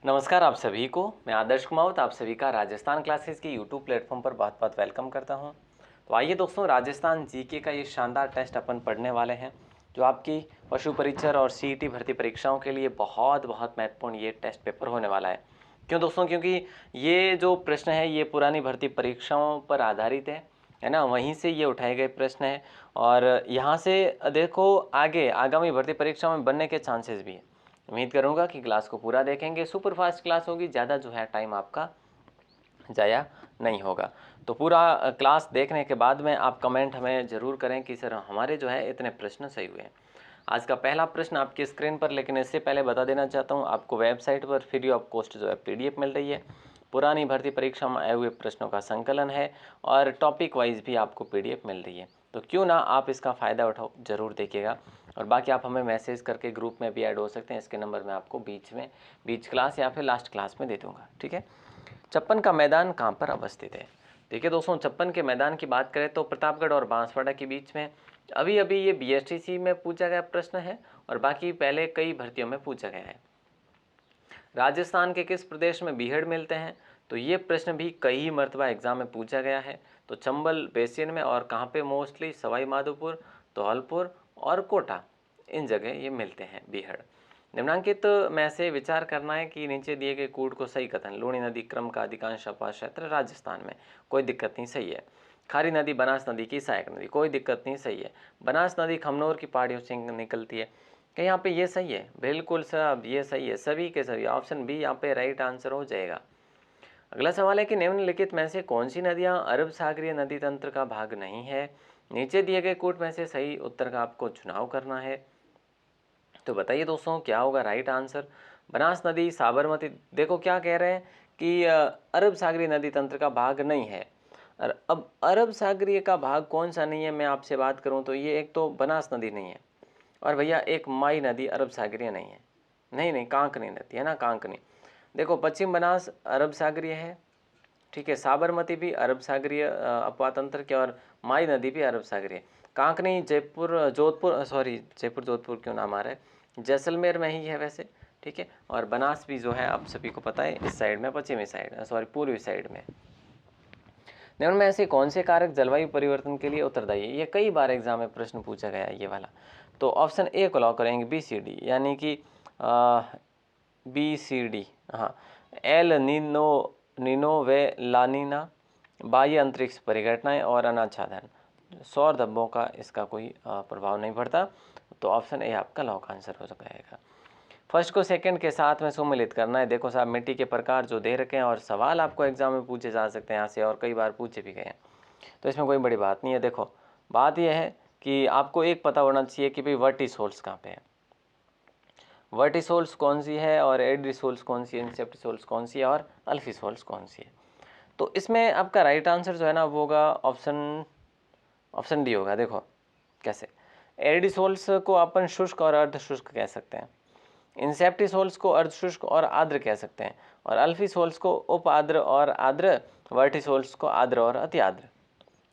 नमस्कार आप सभी को। मैं आदर्श कुमावत आप सभी का राजस्थान क्लासेस की यूट्यूब प्लेटफॉर्म पर बहुत बहुत वेलकम करता हूं। तो आइए दोस्तों, राजस्थान जीके का ये शानदार टेस्ट अपन पढ़ने वाले हैं, जो आपकी पशु परीक्षर और सीईटी भर्ती परीक्षाओं के लिए बहुत बहुत महत्वपूर्ण ये टेस्ट पेपर होने वाला है। क्यों दोस्तों? क्योंकि ये जो प्रश्न है ये पुरानी भर्ती परीक्षाओं पर आधारित है ना, वहीं से ये उठाए गए प्रश्न है। और यहाँ से देखो आगे आगामी भर्ती परीक्षाओं में बनने के चांसेस भी है। उम्मीद करूंगा कि क्लास को पूरा देखेंगे। सुपर फास्ट क्लास होगी, ज़्यादा जो है टाइम आपका जाया नहीं होगा। तो पूरा क्लास देखने के बाद में आप कमेंट हमें ज़रूर करें कि सर हमारे जो है इतने प्रश्न सही हुए हैं। आज का पहला प्रश्न आपकी स्क्रीन पर, लेकिन इससे पहले बता देना चाहता हूँ आपको वेबसाइट पर फ्री ऑफ कॉस्ट जो है पीडीएफ मिल रही है। पुरानी भर्ती परीक्षा में आए हुए प्रश्नों का संकलन है और टॉपिक वाइज भी आपको पीडीएफ मिल रही है। तो क्यों ना आप इसका फ़ायदा उठाओ, ज़रूर देखिएगा। और बाकी आप हमें मैसेज करके ग्रुप में भी ऐड हो सकते हैं। इसके नंबर मैं आपको बीच क्लास या फिर लास्ट क्लास में दे दूँगा, ठीक है। छप्पन का मैदान कहाँ पर अवस्थित है? देखिए दोस्तों, छप्पन के मैदान की बात करें तो प्रतापगढ़ और बांसवाड़ा के बीच में। अभी अभी ये बीएसटीसी में पूछा गया प्रश्न है और बाकी पहले कई भर्तियों में पूछा गया है। राजस्थान के किस प्रदेश में बीहड़ मिलते हैं? तो ये प्रश्न भी कई मरतबा एग्जाम में पूछा गया है। तो चंबल बेसिन में, और कहाँ पे मोस्टली? सवाई माधोपुर, धौलपुर और कोटा, इन जगह ये मिलते हैं बीहड़। निम्नांकित में से विचार करना है कि नीचे दिए गए कूट को सही कथन। लूणी नदी क्रम का अधिकांश अपार क्षेत्र राजस्थान में, कोई दिक्कत नहीं, सही है। खारी नदी बनास नदी की सहायक नदी, कोई दिक्कत नहीं, सही है। बनास नदी खमनोर की पहाड़ियों से निकलती है, कि यहाँ पे ये सही है, बिल्कुल सब ये सही है, सभी के सभी। ऑप्शन बी यहाँ पे राइट आंसर हो जाएगा। अगला सवाल है कि निम्नलिखित में से कौन सी नदियाँ अरब सागरीय नदी तंत्र का भाग नहीं है? नीचे दिए गए कूट में से सही उत्तर का आपको चुनाव करना है। तो बताइए दोस्तों क्या होगा राइट आंसर? बनास नदी, साबरमती। देखो क्या कह रहे हैं कि अरब सागरीय नदी तंत्र का भाग नहीं है। और अब अरब सागरीय का भाग कौन सा नहीं है, मैं आपसे बात करूं तो ये एक तो बनास नदी नहीं है, और भैया एक माई नदी अरब सागरीय नहीं है। नहीं नहीं, कांकनी नदी है ना, कांकनी। देखो पश्चिम बनास अरब सागरीय है, ठीक है। साबरमती भी अरब सागरीय अपवाद तंत्र के, और माई नदी भी अरब सागरीय। कांकनी जयपुर जोधपुर, सॉरी जयपुर जोधपुर क्यों नाम आ रहा है, जैसलमेर में ही है वैसे, ठीक है। और बनास भी जो है आप सभी को पता है इस साइड में, पश्चिमी साइड, सॉरी पूर्वी साइड में। निम्न में ऐसे कौन से कारक जलवायु परिवर्तन के लिए उत्तरदायी है? ये कई बार एग्जाम में प्रश्न पूछा गया है ये वाला। तो ऑप्शन ए को लॉक करेंगे, बी सी डी, यानी कि बी सी डी। हाँ, एल नीनो, नीनो वे लानीना, बाह्य अंतरिक्ष परिघटनाएं और अनाच्छादन। सौर धब्बों का इसका कोई प्रभाव नहीं पड़ता। तो ऑप्शन ए आपका लॉक आंसर हो जाएगा। फर्स्ट को सेकंड के साथ में सम्मिलित करना है। देखो साहब, मिट्टी के प्रकार जो दे रखे हैं और सवाल आपको एग्जाम में पूछे जा सकते हैं यहाँ से, और कई बार पूछे भी गए हैं, तो इसमें कोई बड़ी बात नहीं है। देखो बात यह है कि आपको एक पता होना चाहिए कि भाई वर्टिसोल्स कहाँ पे है, वर्टिसोल्स कौन सी है, और एड्रिसोल्स कौन सी है, इंसेप्टिसोल्स कौन सी है, और अल्फिसोल्स कौन सी है। तो इसमें आपका राइट आंसर जो है ना वो होगा ऑप्शन डी होगा। देखो कैसे, एडिसोल्स को अपन शुष्क और अर्ध शुष्क कह सकते हैं, इंसेप्टिसोल्स को अर्धशुष्क और आर्द्र कह सकते हैं, और अल्फिसोल्स को उप आर्द्र और आर्द्र, वर्टिसोल्स को आर्द्र और अति आर्द्र।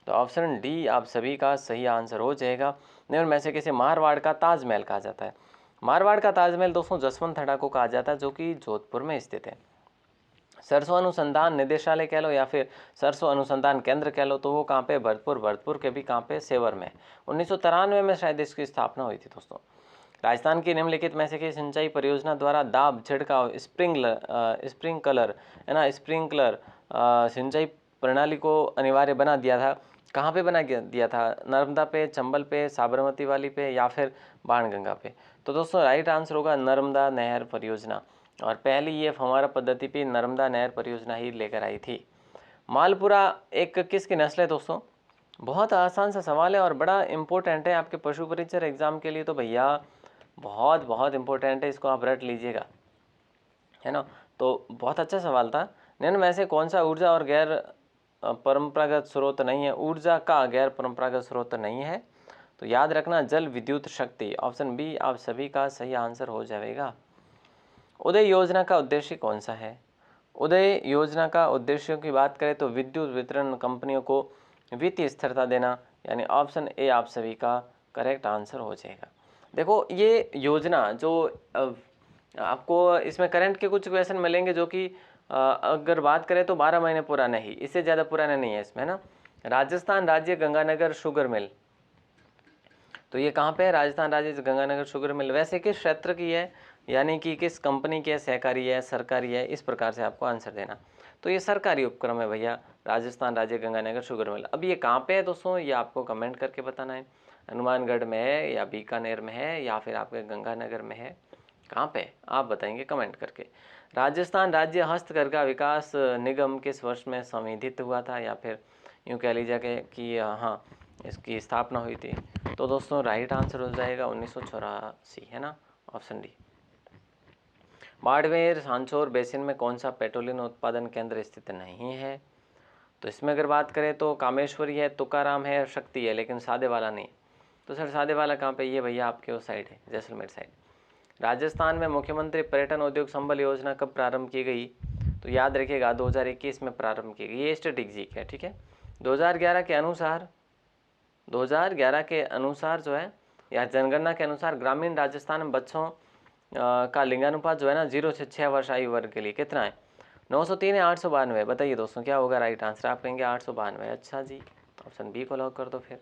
तो ऑप्शन डी आप सभी का सही आंसर हो जाएगा। निम्न में से किसे मारवाड़ का ताजमहल कहा जाता है? मारवाड़ का ताजमहल दोस्तों जसवंत थड़ा को कहा जाता है, जो कि जोधपुर में स्थित है। सरसों अनुसंधान निदेशालय कह लो या फिर सरसों अनुसंधान केंद्र कह लो, तो वो कहाँ पे? भरतपुर के भी कहाँ पे? सेवर में। 1993 में शायद इसकी स्थापना हुई थी दोस्तों। राजस्थान की निम्नलिखित में से किस सिंचाई परियोजना द्वारा दाब छिड़काव स्प्रिंकलर है ना, स्प्रिंकलर सिंचाई प्रणाली को अनिवार्य बना दिया था? कहाँ पे बना दिया था? नर्मदा पे, चंबल पे, साबरमती वाली पे, या फिर बाणगंगा पे? तो दोस्तों राइट आंसर होगा नर्मदा नहर परियोजना, और पहली ये फव्वारा पद्धति पे नर्मदा नहर परियोजना ही लेकर आई थी। मालपुरा एक किसकी नस्ल है दोस्तों? बहुत आसान सा सवाल है और बड़ा इंपॉर्टेंट है आपके पशु परीक्षर एग्जाम के लिए, तो भैया बहुत बहुत इंपॉर्टेंट है, इसको आप रट लीजिएगा, है ना। तो बहुत अच्छा सवाल था। निम्न में से कौन सा ऊर्जा और गैर परंपरागत स्रोत नहीं है? ऊर्जा का गैर परंपरागत स्रोत नहीं है, तो याद रखना जल विद्युत शक्ति। ऑप्शन बी आप सभी का सही आंसर हो जाएगा। उदय योजना का उद्देश्य कौन सा है? उदय योजना का उद्देश्यों की बात करें तो विद्युत वितरण कंपनियों को वित्तीय स्थिरता देना, यानी ऑप्शन ए आप सभी का करेक्ट आंसर हो जाएगा। देखो ये योजना जो आपको इसमें करंट के कुछ क्वेश्चन मिलेंगे जो कि अगर बात करें तो 12 महीने पुराने ही, इससे ज़्यादा पुराने नहीं है इसमें ना। राजस्थान राज्य गंगानगर शुगर मिल, तो ये कहाँ पे है? राजस्थान राज्य गंगानगर शुगर मिल। वैसे किस क्षेत्र की है, यानी कि किस कंपनी की है, सहकारी है, सरकारी है, इस प्रकार से आपको आंसर देना। तो ये सरकारी उपक्रम है भैया, राजस्थान राज्य गंगानगर शुगर मिल। अब ये कहाँ पे है दोस्तों, ये आपको कमेंट करके बताना है। हनुमानगढ़ में है या बीकानेर में है या फिर आपके गंगानगर में है, कहाँ पे आप बताएंगे कमेंट करके। राजस्थान राज्य हस्तकरघा विकास निगम किस वर्ष में संविधित हुआ था, या फिर यूँ कह लीजिए कि हाँ इसकी स्थापना हुई थी। तो दोस्तों राइट आंसर हो जाएगा 1984, है ना, option D. Barmer Sanchore basin में कौन सा पेट्रोलियम उत्पादन केंद्र स्थित नहीं है? तो इसमें अगर बात करें तो कामेश्वरी है, तुकाराम है, शक्ति है, लेकिन सादे वाला नहीं। तो सर सादे वाला कहाँ पे? ये भैया आपके उस साइड है, जैसलमेर साइड। राजस्थान में मुख्यमंत्री पर्यटन उद्योग संबल योजना कब प्रारंभ की गई? तो याद रखिएगा 2021 में प्रारंभ की गई। ये स्ट्रेटेजिक है, ठीक है। 2011 के अनुसार 2011 के अनुसार जो है, या जनगणना के अनुसार ग्रामीण राजस्थान में बच्चों का लिंगानुपात जो है ना 0 से 6 वर्ष आयु वर्ग के लिए कितना है? 903 है 892? बताइए दोस्तों क्या होगा राइट आंसर? आप कहेंगे 892। अच्छा जी, ऑप्शन बी को लॉक कर दो फिर।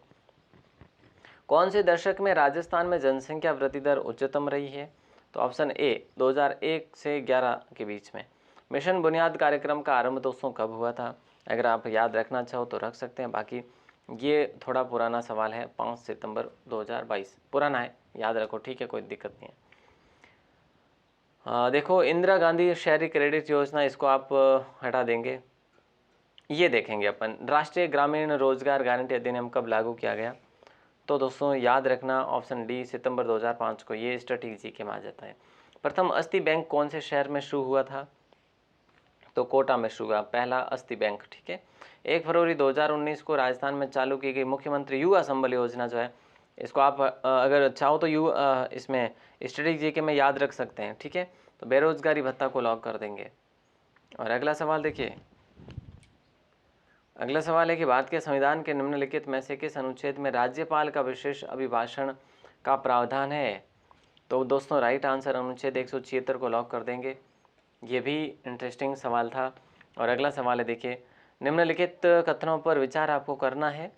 कौन से दशक में राजस्थान में जनसंख्या वृद्धि दर उच्चतम रही है? तो ऑप्शन ए 2001 से 11 के बीच में। मिशन बुनियाद कार्यक्रम का आरंभ दोस्तों कब हुआ था? अगर आप याद रखना चाहो तो रख सकते हैं, बाकी ये थोड़ा पुराना सवाल है, 5 सितंबर 2022। पुराना है, याद रखो, ठीक है, कोई दिक्कत नहीं है। देखो इंदिरा गांधी शहरी क्रेडिट योजना, इसको आप हटा देंगे। ये देखेंगे अपन, राष्ट्रीय ग्रामीण रोजगार गारंटी अधिनियम कब लागू किया गया? तो दोस्तों याद रखना ऑप्शन डी सितंबर 2005 को। ये स्ट्रेटेजी के में आ जाता है। प्रथम अस्थि बैंक कौन से शहर में शुरू हुआ था? तो कोटा में शुरू हुआ पहला अस्थि बैंक, ठीक है। 1 फरवरी 2019 को राजस्थान में चालू की गई मुख्यमंत्री युवा संबल योजना जो है, इसको आप अगर चाहो तो इसमें स्ट्रेटेजी के में याद रख सकते हैं, ठीक है। तो बेरोजगारी भत्ता को लॉक कर देंगे। और अगला सवाल देखिए, अगला सवाल है कि भारत के संविधान के निम्नलिखित में से किस अनुच्छेद में राज्यपाल का विशेष अभिभाषण का प्रावधान है? तो दोस्तों राइट आंसर अनुच्छेद 176 को लॉक कर देंगे। ये भी इंटरेस्टिंग सवाल था। और अगला सवाल है देखिए, निम्नलिखित कथनों पर विचार आपको करना है।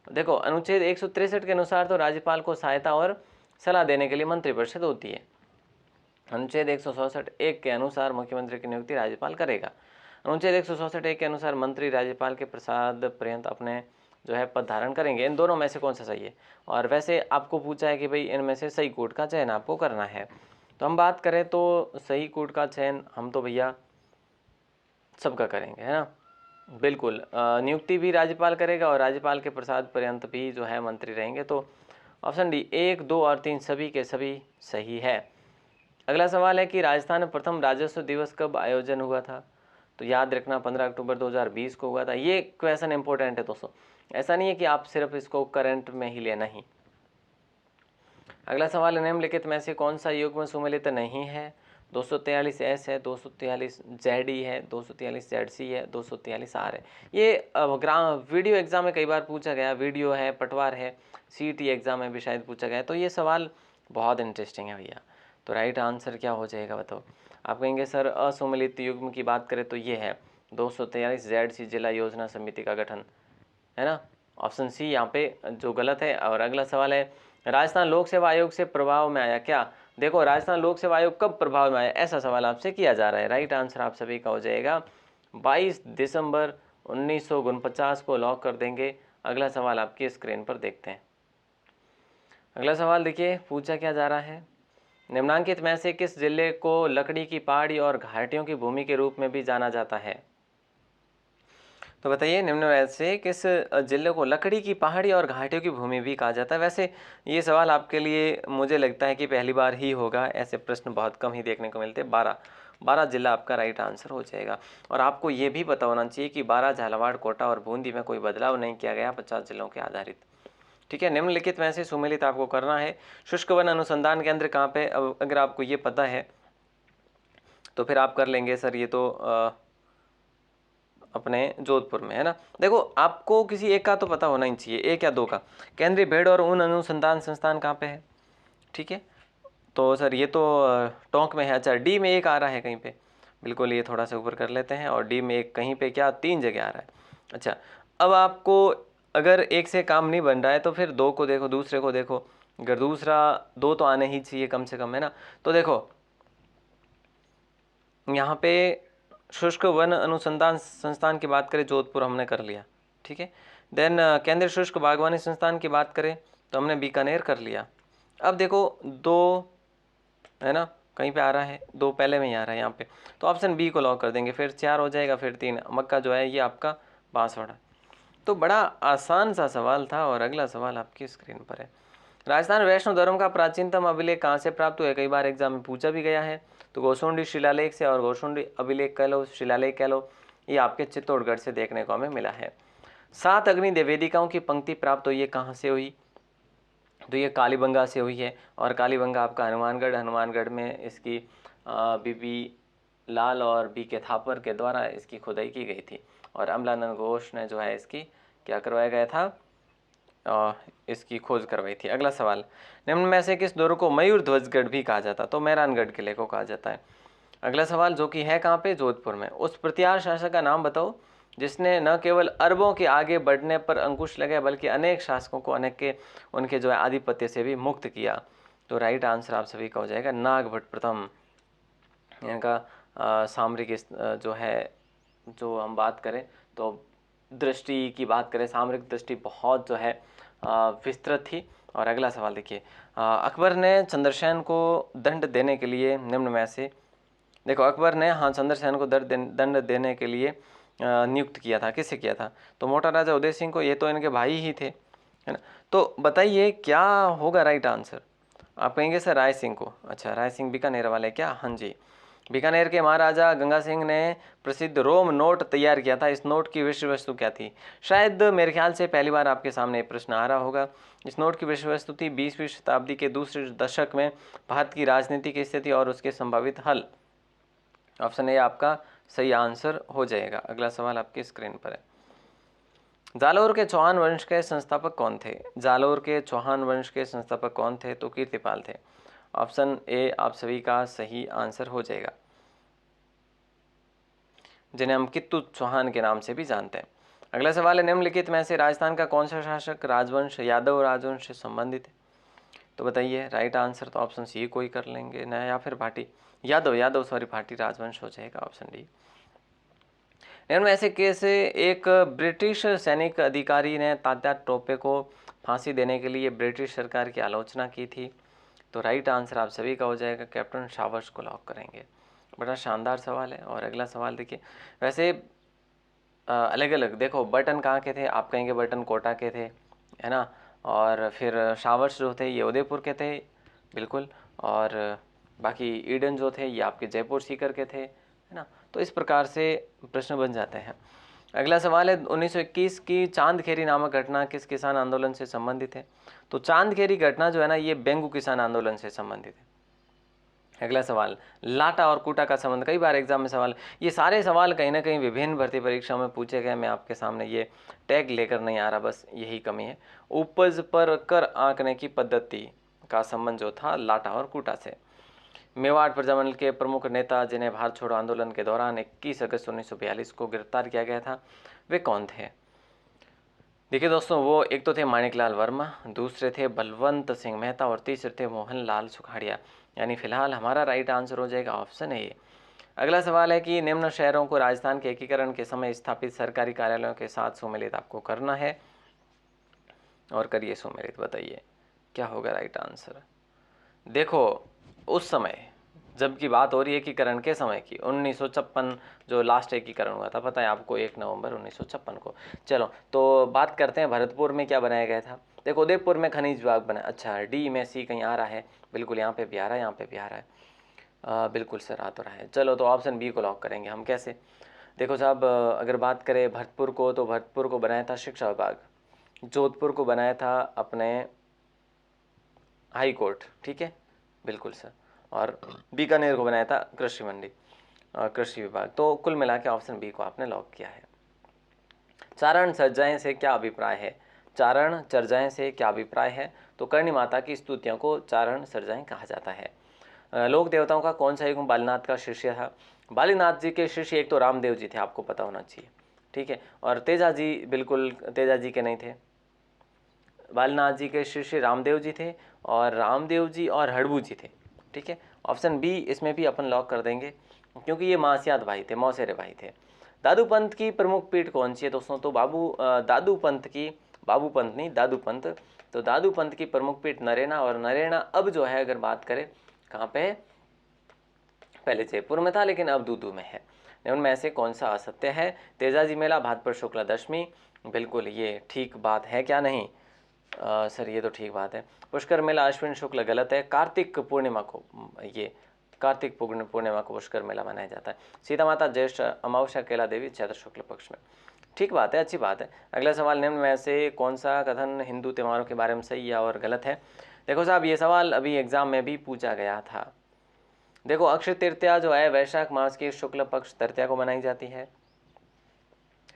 देखो अनुच्छेद 163 के अनुसार तो राज्यपाल को सहायता और सलाह देने के लिए मंत्रिपरिषद होती है। अनुच्छेद 167(1) के अनुसार मुख्यमंत्री की नियुक्ति राज्यपाल करेगा। अनुच्छेद 167(1) के अनुसार मंत्री राज्यपाल के प्रसाद पर्यंत अपने जो है पद धारण करेंगे। इन दोनों में से कौन सा सही है? और वैसे आपको पूछा है कि भाई इनमें से सही कोड का चयन आपको करना है। तो हम बात करें तो सही कोड का चयन हम तो भैया सबका करेंगे, है ना, बिल्कुल। नियुक्ति भी राज्यपाल करेगा और राज्यपाल के प्रसाद पर्यंत भी जो है मंत्री रहेंगे। तो ऑप्शन डी 1, 2 और 3 सभी के सभी सही है। अगला सवाल है कि राजस्थान में प्रथम राजस्व दिवस कब आयोजन हुआ था? तो याद रखना 15 अक्टूबर 2020 को हुआ था। ये क्वेश्चन इंपॉर्टेंट है दोस्तों, ऐसा नहीं है कि आप सिर्फ इसको करंट में ही लेना ही। अगला सवाल है निम्नलिखित में से कौन सा युग्म सुमेलित नहीं है? 243S है, 243ZE है, 243ZC है, 243R है। ये वीडियो एग्जाम में कई बार पूछा गया, वीडियो है, पटवार है, CET एग्जाम में भी शायद पूछा गया। तो ये सवाल बहुत इंटरेस्टिंग है भैया। तो राइट आंसर क्या हो जाएगा बताओ? आप कहेंगे सर असुमेलित युग्म की बात करें तो ये है 243ZC जिला योजना समिति का गठन, है ना, ऑप्शन सी यहाँ पे जो गलत है। और अगला सवाल है राजस्थान लोक सेवा आयोग से प्रभाव में आया क्या? देखो राजस्थान लोक सेवा आयोग कब प्रभाव में आया, ऐसा सवाल आपसे किया जा रहा है। राइट आंसर आप सभी का हो जाएगा 22 दिसंबर 1949 को लॉक कर देंगे। अगला सवाल आपकी स्क्रीन पर देखते हैं। अगला सवाल देखिए पूछा क्या जा रहा है, निम्नांकित में से किस जिले को लकड़ी की पहाड़ी और घाटियों की भूमि के रूप में भी जाना जाता है? तो बताइए निम्न में से किस जिले को लकड़ी की पहाड़ी और घाटियों की भूमि भी कहा जाता है? वैसे ये सवाल आपके लिए मुझे लगता है कि पहली बार ही होगा, ऐसे प्रश्न बहुत कम ही देखने को मिलते हैं। 12 जिला आपका राइट आंसर हो जाएगा। और आपको ये भी पता होना चाहिए कि 12 झालावाड़, कोटा और बूंदी में कोई बदलाव नहीं किया गया 50 जिलों के आधारित, ठीक है। निम्नलिखित में से सुमेलित आपको करना है। शुष्क वन अनुसंधान केंद्र कहाँ पे? अगर आपको ये पता है तो फिर आप कर लेंगे सर, ये तो अपने जोधपुर में, है ना। देखो आपको किसी एक का तो पता होना ही चाहिए, एक या दो का। केंद्रीय भेड़ और ऊन अनुसंधान संस्थान कहाँ पे है? ठीक है, तो सर ये तो टोंक में है। अच्छा, डी में एक आ रहा है कहीं पे, बिल्कुल ये थोड़ा सा ऊपर कर लेते हैं, और डी में एक कहीं पे क्या 3 जगह आ रहा है। अच्छा, अब आपको अगर एक से काम नहीं बन रहा है तो फिर 2 को देखो, दूसरे को देखो। अगर दूसरा 2 तो आने ही चाहिए कम से कम, है ना। तो देखो यहाँ पे शुष्क वन अनुसंधान संस्थान की बात करें, जोधपुर हमने कर लिया, ठीक है। देन केंद्रीय शुष्क बागवानी संस्थान की बात करें तो हमने बीकानेर कर लिया। अब देखो 2, है ना, कहीं पे आ रहा है, 2 पहले में ही आ रहा है यहाँ पे, तो ऑप्शन बी को लॉक कर देंगे। फिर 4 हो जाएगा, फिर 3 मक्का जो है ये आपका बांसवाड़ा। तो बड़ा आसान सा सवाल था। और अगला सवाल आपकी स्क्रीन पर है। राजस्थान वैष्णव धर्म का प्राचीनतम अभिलेख कहाँ से प्राप्त हुआ है? कई बार एग्जाम में पूछा भी गया है। तो गोसुंडी शिलालेख से, और गोसुंडी अभिलेख कह लो, शिलालेख कह लो, ये आपके चित्तौड़गढ़ से देखने को हमें मिला है। 7 अग्नि वेदिकाओं की पंक्ति प्राप्त हुई है कहाँ से हुई? तो ये कालीबंगा से हुई है। और कालीबंगा आपका हनुमानगढ़ में इसकी बीबी लाल और बी के थापर के द्वारा इसकी खुदाई की गई थी। और अमलानंद घोष ने जो है इसकी क्या करवाया गया था, इसकी खोज करवाई थी। अगला सवाल, निम्न में से किस दुर्ग को मयूर ध्वजगढ़ भी कहा जाता? तो मेहरानगढ़ किले को कहा जाता है। अगला सवाल जो कि है कहाँ पे, जोधपुर में। उस प्रतिहार शासक का नाम बताओ जिसने न केवल अरबों के आगे बढ़ने पर अंकुश लगाया बल्कि अनेक शासकों को उनके जो है आधिपत्य से भी मुक्त किया। तो राइट आंसर आप सभी का हो जाएगा नागभट्ट प्रथम। इनका सामरिक जो है, जो हम बात करें तो दृष्टि की बात करें, सामरिक दृष्टि बहुत जो है विस्तृत थी। और अगला सवाल देखिए, अकबर ने चंद्रसेन को दंड देने के लिए निम्न में से, देखो अकबर ने हाँ चंद्रसेन को दंड देने के लिए नियुक्त किया था। किससे किया था? तो मोटा राजा उदय सिंह को। ये तो इनके भाई ही थे, है ना। तो बताइए क्या होगा राइट आंसर? आप कहेंगे सर राय सिंह को। अच्छा, राय सिंह बीकानेर वाले क्या? हाँ जी, बीकानेर के महाराजा गंगा सिंह ने प्रसिद्ध रोम नोट तैयार किया था। इस नोट की विषय वस्तु क्या थी? शायद मेरे ख्याल से पहली बार आपके सामने प्रश्न आ रहा होगा। इस नोट की विषय वस्तु थी 20वीं शताब्दी के दूसरे दशक में भारत की राजनीतिक स्थिति और उसके संभावित हल। ऑप्शन ए आपका सही आंसर हो जाएगा। अगला सवाल आपकी स्क्रीन पर है। जालौर के चौहान वंश के संस्थापक कौन थे? जालौर के चौहान वंश के संस्थापक कौन थे? तो कीर्तिपाल थे। ऑप्शन ए आप सभी का सही आंसर हो जाएगा, जिन्हें हम कित्तू चौहान के नाम से भी जानते हैं। अगला सवाल है, निम्नलिखित में से राजस्थान का कौन सा शासक राजवंश यादव राजवंश से संबंधित है? तो बताइए राइट आंसर तो ऑप्शन सी कोई कर लेंगे ना, या फिर भाटी भाटी राजवंश हो जाएगा, ऑप्शन डी। इनमें ऐसे कैसे एक ब्रिटिश सैनिक अधिकारी ने तात्या टोपे को फांसी देने के लिए ब्रिटिश सरकार की आलोचना की थी? तो राइट आंसर आप सभी का हो जाएगा कैप्टन शावर्स को लॉक करेंगे। बड़ा शानदार सवाल है। और अगला सवाल देखिए, वैसे अलग अलग देखो बटन कहाँ के थे, आप कहेंगे बटन कोटा के थे, है ना। और फिर शावर्स जो थे ये उदयपुर के थे, बिल्कुल। और बाकी ईडन जो थे ये आपके जयपुर सीकर के थे, है ना। तो इस प्रकार से प्रश्न बन जाते हैं। अगला सवाल है, 1921 की चांदखेरी नामक घटना किस किसान आंदोलन से संबंधित है? तो चांदखेरी घटना जो है ना ये बेंगू किसान आंदोलन से संबंधित है। अगला सवाल, लाटा और कूटा का संबंध, कई बार एग्जाम में सवाल, ये सारे सवाल कहीं ना कहीं विभिन्न भर्ती परीक्षाओं में पूछे गए। मैं आपके सामने ये टैग लेकर नहीं आ रहा, बस यही कमी है। उपज पर कर आंकने की पद्धति का संबंध जो था लाटा और कूटा से। मेवाड़ प्रजामंडल के प्रमुख नेता जिन्हें भारत छोड़ो आंदोलन के दौरान 21 अगस्त 1942 को गिरफ्तार किया गया था, वे कौन थे? देखिए दोस्तों, वो एक तो थे माणिकलाल वर्मा, दूसरे थे बलवंत सिंह मेहता, और तीसरे थे मोहनलाल सुखाड़िया। यानी फिलहाल हमारा राइट आंसर हो जाएगा ऑप्शन ए। अगला सवाल है कि निम्न शहरों को राजस्थान के एकीकरण के समय स्थापित सरकारी कार्यालयों के साथ सुमेलित आपको करना है, और करिए सुमेलित। बताइए क्या होगा राइट आंसर? देखो उस समय जब की बात हो रही है एकीकरण के समय की, 1956 जो लास्ट एकीकरण हुआ था, पता है आपको, 1 नवंबर 1956 को। चलो तो बात करते हैं भरतपुर में क्या बनाया गया था। देखो उदयपुर में खनिज विभाग बना। अच्छा, डी में सी कहीं आ रहा है, बिल्कुल यहाँ पे भी आ रहा है, यहाँ पे भी आ रहा है, बिल्कुल सर आ तो रहा है। चलो तो ऑप्शन बी को लॉक करेंगे हम। कैसे? देखो साहब, अगर बात करें भरतपुर को, तो भरतपुर को बनाया था शिक्षा विभाग, जोधपुर को बनाया था अपने हाई कोर्ट, ठीक है, बिल्कुल सर, और बीकानेर को बनाया था कृषि मंडी, कृषि विभाग। तो कुल मिला के ऑप्शन बी को आपने लॉक किया है। चारण चर्चाएं से क्या अभिप्राय है? चारण चर्चाएं से क्या अभिप्राय है? तो करणी माता की स्तुतियों को चारण चर्चाएं कहा जाता है। लोक देवताओं का कौन सा युग बालीनाथ का शिष्य था? बालीनाथ जी के शिष्य एक तो रामदेव जी थे, आपको पता होना चाहिए, ठीक है। और तेजा जी, बिल्कुल तेजा जी के नहीं थे। बालीनाथ जी के शिष्य रामदेव जी थे, और रामदेव जी और हड़बू जी थे, ठीक है। ऑप्शन बी इसमें भी अपन लॉक कर देंगे, क्योंकि ये मासियात भाई थे, मौसेरे भाई थे। दादू पंथ की प्रमुख पीठ कौन सी है दोस्तों? तो दादू पंथ की, बाबू पंथ नहीं, दादू पंथ। तो दादू पंथ की प्रमुख पीठ नरेना, और नरेना अब जो है अगर बात करें कहाँ पे है, पहले जयपुर में था लेकिन अब दूदू में है। उनमें से कौन सा असत्य है? तेजाजी मेला भाद्र शुक्ला दशमी, बिल्कुल ये ठीक बात है क्या? नहीं सर ये तो ठीक बात है। पुष्कर मेला अश्विन शुक्ल गलत है। कार्तिक पूर्णिमा को, ये कार्तिक पूर्णिमा को पुष्कर मेला मनाया जाता है। सीता माता ज्येष्ठ अमावस्या केला देवी चैत्र शुक्ल पक्ष में, ठीक बात है, अच्छी बात है। अगला सवाल, निम्न में से कौन सा कथन हिंदू त्योहारों के बारे में सही या और गलत है? देखो साहब, ये सवाल अभी एग्जाम में भी पूछा गया था। देखो, अक्षय तृतीया जो है वैशाख मास की शुक्ल पक्ष तृतीया को मनाई जाती है,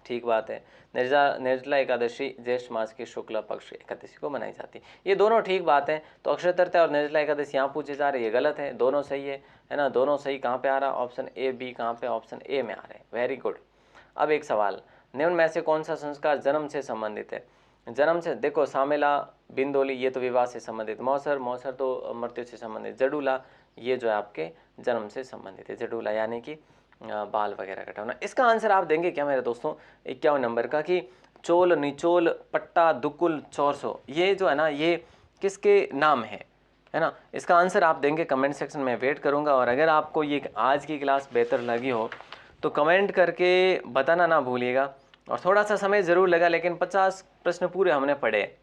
ठीक बात है। निर्जला एकादशी ज्येष्ठ मास की शुक्ल पक्ष एकादशी को मनाई जाती है, ये दोनों ठीक बात है। तो अक्षय तृतीया और निर्जला एकादशी यहाँ पूछे जा रहे, ये गलत है, दोनों सही है ना, दोनों सही। कहाँ पे आ रहा? ऑप्शन ए बी कहाँ पे? ऑप्शन ए में आ रहे हैं, वेरी गुड। अब एक सवाल, निम्न में से कौन सा संस्कार जन्म से संबंधित है? जन्म से, देखो सामेला बिंदोली ये तो विवाह से संबंधित, मौसर मौसर तो मृत्यु से संबंधित, जडूला ये जो है आपके जन्म से संबंधित है, जडूला यानी कि बाल वगैरह कटाना। इसका आंसर आप देंगे क्या मेरे दोस्तों 51 नंबर का, कि चोल निचोल पट्टा दुकुल चौरसो, ये जो है ना ये किसके नाम है ना? इसका आंसर आप देंगे कमेंट सेक्शन में, वेट करूंगा। और अगर आपको ये आज की क्लास बेहतर लगी हो तो कमेंट करके बताना ना भूलिएगा। और थोड़ा सा समय ज़रूर लगा, लेकिन 50 प्रश्न पूरे हमने पढ़े।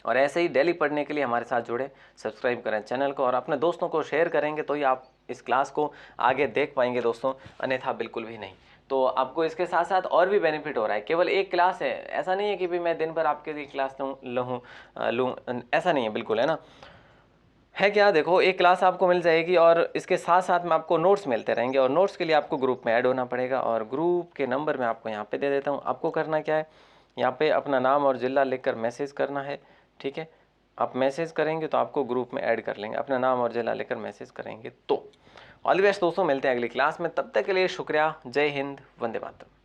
और ऐसे ही डेली पढ़ने के लिए हमारे साथ जुड़े, सब्सक्राइब करें चैनल को, और अपने दोस्तों को शेयर करेंगे तो ही आप इस क्लास को आगे देख पाएंगे दोस्तों, अन्यथा बिल्कुल भी नहीं। तो आपको इसके साथ साथ और भी बेनिफिट हो रहा है, केवल एक क्लास है, ऐसा नहीं है कि भी मैं दिन भर आपके लिए क्लास लूँ, ऐसा नहीं है बिल्कुल, है ना, है क्या? देखो, एक क्लास आपको मिल जाएगी और इसके साथ साथ में आपको नोट्स मिलते रहेंगे, और नोट्स के लिए आपको ग्रुप में ऐड होना पड़ेगा। और ग्रुप के नंबर मैं आपको यहाँ पे दे देता हूँ। आपको करना क्या है, यहाँ पे अपना नाम और ज़िला लिखकर मैसेज करना है, ठीक है। आप मैसेज करेंगे तो आपको ग्रुप में ऐड कर लेंगे, अपना नाम और ज़िला लेकर मैसेज करेंगे तो। ऑल द बेस्ट दोस्तों, मिलते हैं अगली क्लास में, तब तक के लिए शुक्रिया। जय हिंद, वंदे मातरम।